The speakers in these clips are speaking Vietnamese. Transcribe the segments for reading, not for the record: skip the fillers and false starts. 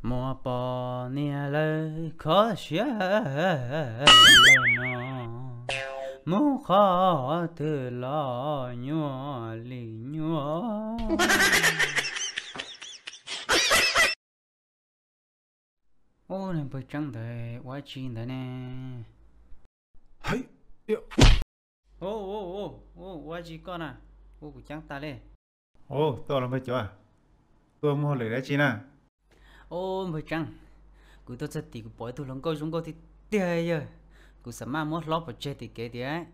mùa bò nia lời khó xé nó muốn khó từ lo nhua lì nhua ô này bữa trắng đấy quá chín đấy nè hay yêu ô quá chín con à ô bữa trắng ta lên ô tôi làm mấy chỗ à tôi mua lấy đấy chi nè ô bữa trắng cứ tôi sẽ tìm cái bói tôi lòng câu chúng câu thì tiếc giờ cứ sắm mà mất lót vào chơi thì kế thì ấy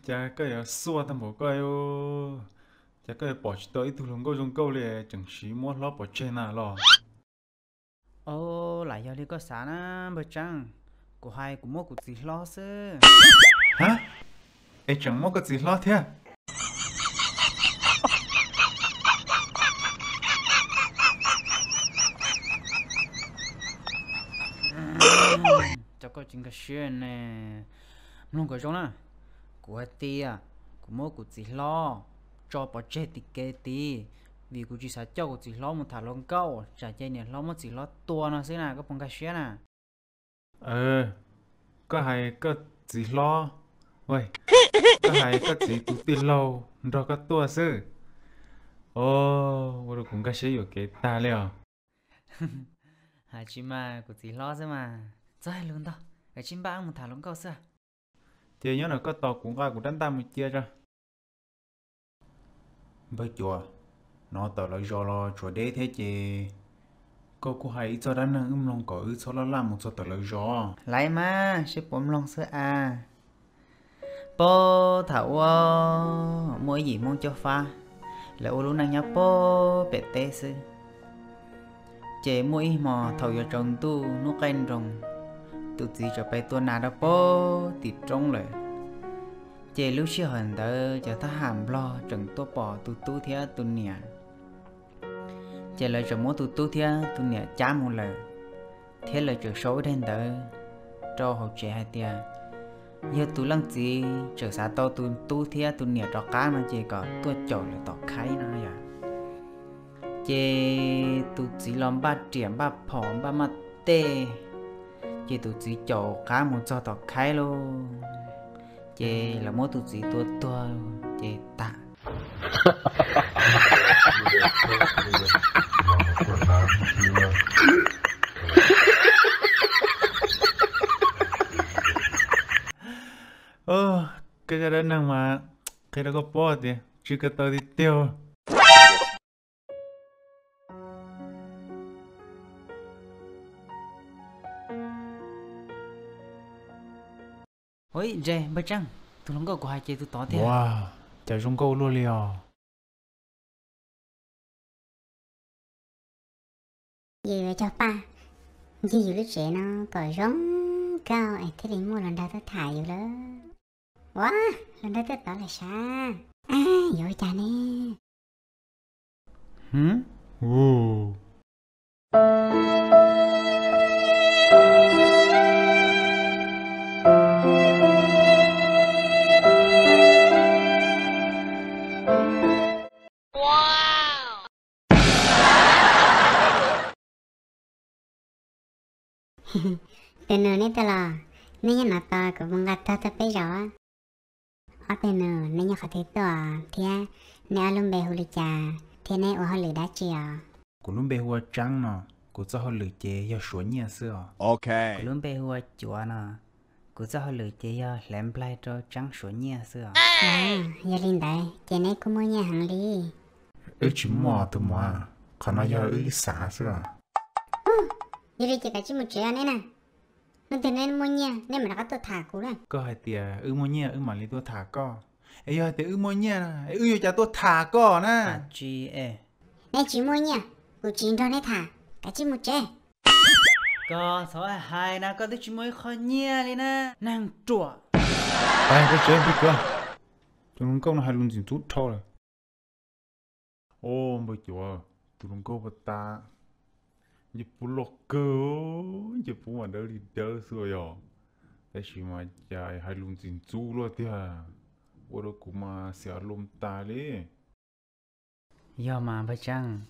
chả cái xua thằng bố coi ô chả cái bỏ tới tôi làm câu trong câu liền chẳng xí mua lót bỏ trên nào lo ô lại giờ đi có sáng á bữa trắng của hai của một của gì lo chứ hả ấy chẳng mua cái gì lo thế cho có chuyện cái chuyện nè không có chỗ nào của tia của một của gì lo cho bỏ chết thì kế tí vì của chị sẽ cho của gì lo một thằng lông câu trả chơi nè lo một gì lo tua nó thế nào có bằng cái chuyện à có hay có gì lo vậy có hay có gì tụi tiền lâu rồi có tua sư tôi cũng có sử dụng cái ta liệu hai chị mà của gì lo chứ mà rồi luôn đó cái chim ba một thằng lông câu xưa thì nhớ là có tàu cũng coi cũng đánh tam một chia ra với chùa nó tàu lại do lo chùa đế thế chị cô hay cho đánh năng lòng có cho nó làm một số tàu lại do lại mà sẽ bấm lòng xưa à bố thảo mỗi gì mong cho pha là ô luôn năng nhá bố bể tê sư chế mỗi mò thầu giờ trồng tu nó canh rồng tụt gì cho bé tuần nào đó bố tịt trongเลยchế lúc xưa hẳn đó cho ta hàm lo trồng tô bò tụt tu theo tụt nhẹ chế lời cho mỗi tụt tu theo tụt nhẹ chán một lời thế lời cho số đến đó cho học trẻ hai tia giờ tụi lăng gì trở xa tao tụi tu theo tụt nhẹ cho cá mà chế có tua chậu là tao khai nó vậy chế tụt gì làm ba triển ba phỏng ba mặt tê chế tụt gì chậu cá một cho tao khai luôn chế là mỗi tụt gì tua chế tạ cái đó năng mà cái đó có bỏ thì chỉ có tàu đi tiêu ôi dè bữa trăng tụi nó có hai chế tụi tỏ thế wow chả trong câu luôn liò giờ cho ba gì lúc trẻ nó có giống cao ấy thế đến mua lần đầu tôi thải rồi đó wow lần đầu tôi tỏ là sao rồi chả nè Ồ. tên nè tao là nên nhà ta có bằng gạt ta phải rõ ở tên nè nên nhà khó thấy tao thì nè luôn bề hồ lịch trà thì nè ở hồ lịch đá chèo Cô luôn bê hùa trắng nè cô cho họ lử chế do xuống nhà xưa cái luôn bê hùa chùa nè cứ cho họ lựa chế do làm play cho trắng xuống nhà xưa giờ linh đấy chị này cũng mua nhà hàng đi chỉ mò tụi mò còn nó do xả xưa giờ đi chị cả chỉ một trẻ này nè nó tên này mua nhà nên mà nó có tôi thả cú này có hai tia mua nhà mà lấy tôi thả co ấy giờ thì mua nhà nè vô cho tôi thả co nè chị ê này chỉ mua nhà của chị đó này thả cả chỉ một trẻ có số hai na có đứa chỉ mới khó nhia đi na nàng chùa ai cái chuyện biết cơ tụi con nó hay luôn gì chút thôi ô bây giờ tụi con bắt ta như phụ lộc cơ như phụ mà đỡ đi đỡ xưa rồi cái gì mà dài hay luôn gì chú luôn thế à ô đâu cũng mà xẻo lùm ta đi do mà phải chăng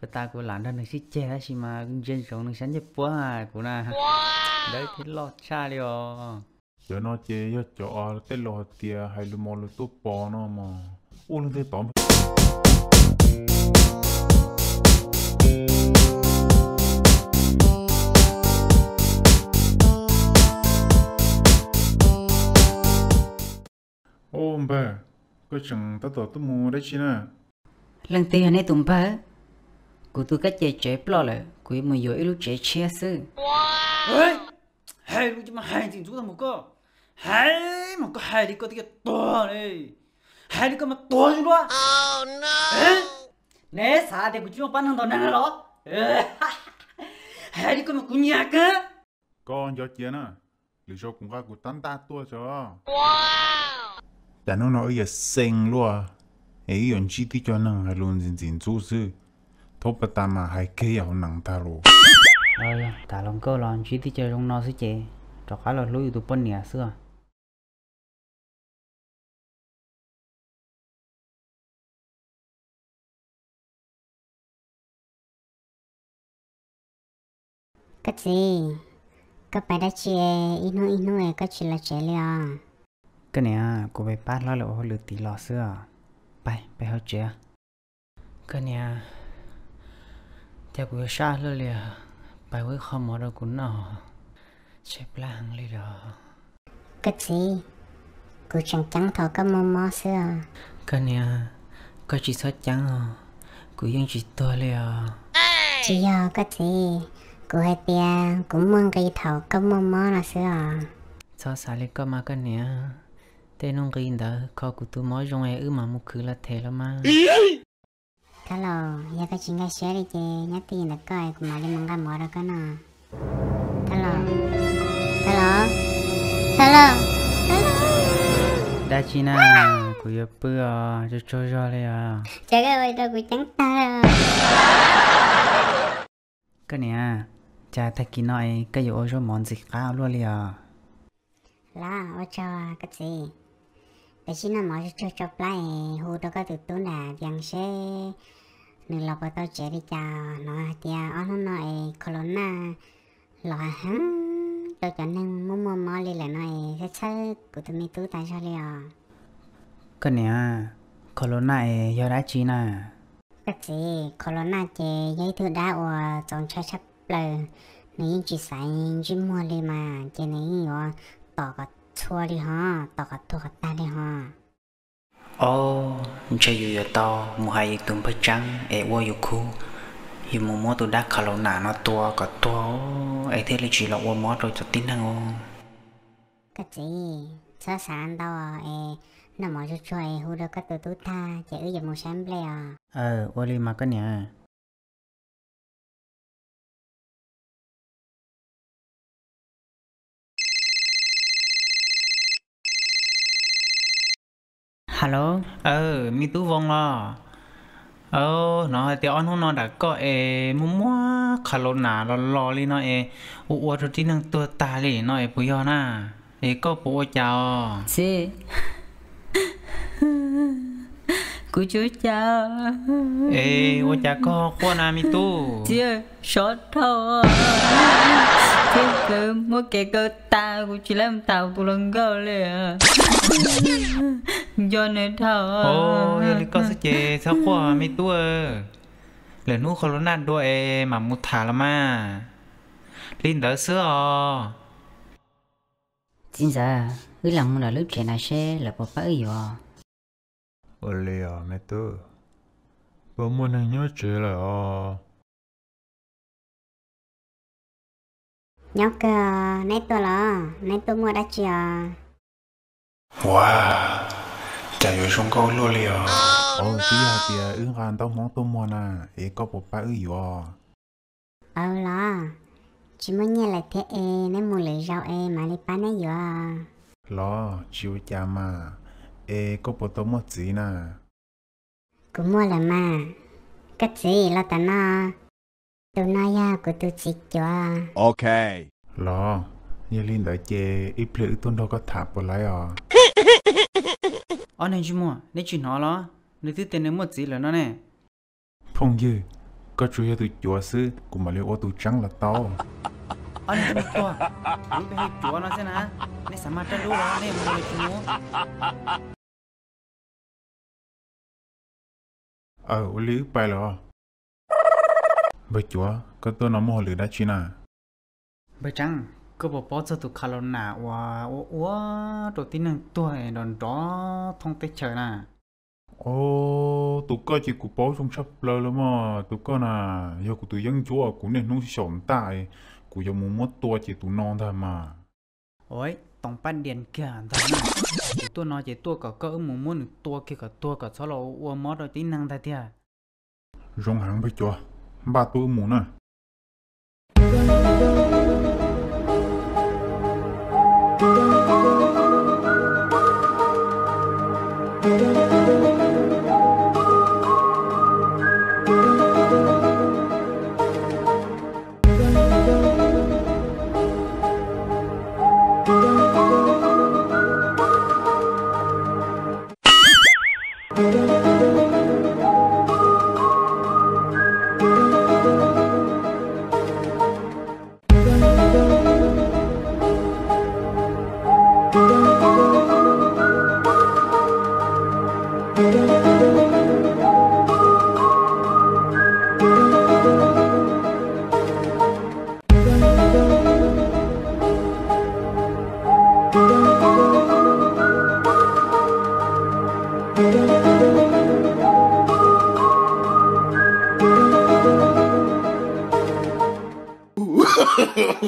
phải ta của làn đó nó xí che đó xí mà dân sống nó sáng chế quá của na đấy thì lọt xa đi giờ nó chơi giờ cho cái lò tia hay lùm mò lùm tốt bò nó mà ô lên thế tóm ô bà có chẳng ta tỏ tôi mua đấy chứ nè lần tiền này tụm phá của tôi cách chơi chế lo lại của mà giờ lúc chế che sư ơi hai lúc mà hai thì chúng ta một個hai mà có hai đi có cái to này hai đi có mà to chứ đó oh no nè sao thì của chúng ta bán hàng tàu này đó hai đi có mà của nhà cơ con cho tiền à lý do cũng có của tán ta tua cho wowแต่น้องน้อยอย่าเซ็งลัวไอ้ยอนจีที่จอนังให้ลุนจริงๆสู้ซื้อทบตามมาให้แค่เอาหนังตาโลta lòng cơ lon chỉ thì chơi trong nó sẽ chế cho khá là lối tụi bên nhà xưa cái gì cái bài đã chơi inu cái chuyện là chơi liền cái này cô bé bắt lo lỡ lừa tí lọ xưa bay hơi chế cái này theo cô xa lừa liền bài với không mở đâu cũng nọ xếp lang đi đó cái gì cô chẳng thọ cái mò xưa cái này có chỉ sót trắng cô yên chỉ to liền chỉ do cái gì cô hay bia cũng muốn cái thọ cái mò là xưa sao xả lên cơ mà cái này tên nông kinh đó có của tôi mới trong ấy mà một khứ là thế lắm mà cái lò giờ cái chuyện cái xe đi chơi nhát tiền là coi cũng mà đi mang cái mỏ đó cái nào cái lò đã chi na của yêu bữa cho đây chơi cái vậy đâu của trắng ta cái này cha thay kia nói cái yêu cho món gì cao luôn liền là ở cho cái gì để xin nó mở cho lại hồ đó có từ tối là đang xe nửa lọc vào tao chạy đi chào nó tia nó nói corona lọ hắn tôi cho nên muốn mua đi là nói sẽ chơi của tụi mình tú tại sao liền cái này corona do đã chi na cái gì corona chơi giấy thứ đã ở trong chơi sắp lời nếu chỉ xài chỉ mua đi mà chơi này ở tỏ cái thua đi ha tỏ cái thua cái ta đi ha chơi yêu to mua hai tụm phải trắng qua yêu khu yêu mua tụi đã khá lâu nó to có to ấy thế là chỉ là qua mua rồi cho tin năng cái gì sao sáng đâu nó mở cho chơi hú đâu có từ tú ta chạy ở một sáng play qua đi mà cái nhà hello mi tú vong lo nó thì ông nó đã có mua khá lâu lo li nó ủa rồi tí năng tua ta li nó bùi ho na có bùa chào sí cú chú chào ủa chả có qua na mi tu chưa sót thôi thế cứ mua cái cơ ta của chị làm tàu của lần gạo liền do nên thao giờ có sự chế sao qua mi tu lần nút không nát đuôi mà một thả là mà linh đỡ sữa chính ra cứ lòng là lúc trẻ nào xe là một phải rồi lì mẹ tu bố muốn anh nhớ chơi là nhóc nét tôi mua đã chưa wow chả yêu sông câu luôn liền tí ứng hàng tao món tôm mua nè có một bãi rồi là chỉ muốn nghe là thế nên mua lấy rau mà lấy bán ấy rồi lo chiều cha mà có một tôm một gì nè cũng mua là mà cái gì là tao tôi nói ya của tôi chỉ cho ok lo như linh đã chê ít lưỡi tôi đâu có thạp vào lại ở này chú mua nếu chỉ nó lo nếu thứ tiền nếu một gì là nó nè phong dư có chú ý tụi chúa sư cũng mà liệu tụi trắng là tao ở này chú mua lúc bây giờ chúa nó xem nè nếu sắm mặt chân đu đó nếu mua chú mua ô lý bài rồi bây chúa có tôi nói một lời đã chi nào bây chăng cứ bỏ bỏ cho tụi khá lâu nà ủa đầu tiên là tuổi đòn đó thông tích trời nè ô tụi con chỉ của bố trong sắp lơ lắm mà tụi con à giờ của tụi dân chúa cũng nên nuôi sống tại của giờ muốn mất tua chỉ tụi non thôi mà ôi tổng ban điện kia thôi nè tụi nó chỉ tua cả cỡ muốn tua kia cả tua cả số lâu ủa mót đầu tiên năng thay thiệt rong hàng bây chúa ba tụi muốn à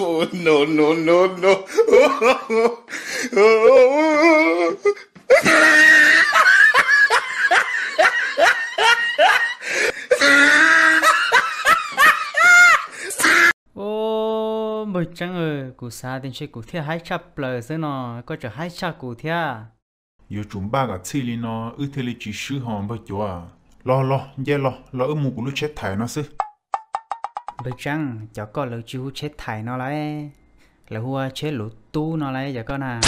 Oh, no, no, no, no. ô bởi chẳng ơi cụ xa tên chơi cụ thiệt hai chập lời thế nó có trở hai chập cụ thiệt giờ chúng ba cái chi li nó ư thế li chỉ sử hòn bây chúa lo ở mù của lúc chết thải nó sư bởi chẳng cháu có lời chú chết thải nó lại là hùa chết lũ tu nó lại giờ con à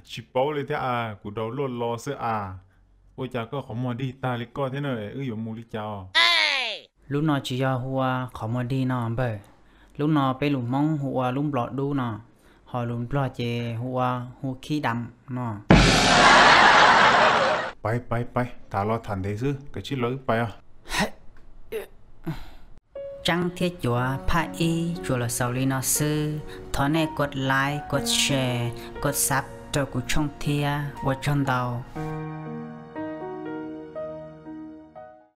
chỉ bảoเลยthế à của đầu luôn lo sư à ôi cha có không mà đi ta li co thế này ư giờ mù li chào lúc nó chỉ cho hùa khó mà đi nó bởi lúc nóไปlũ mong hùa lũ blọt đu nó họ lũ blọt chê hùa khí đậm nóไปta lo thành thế sư cái chi lỗiไปà Trăng thiết chúa phá y chúa là sau lý nó sư thó này gột like gột share gột sub cho cụ trong thia và trong đầu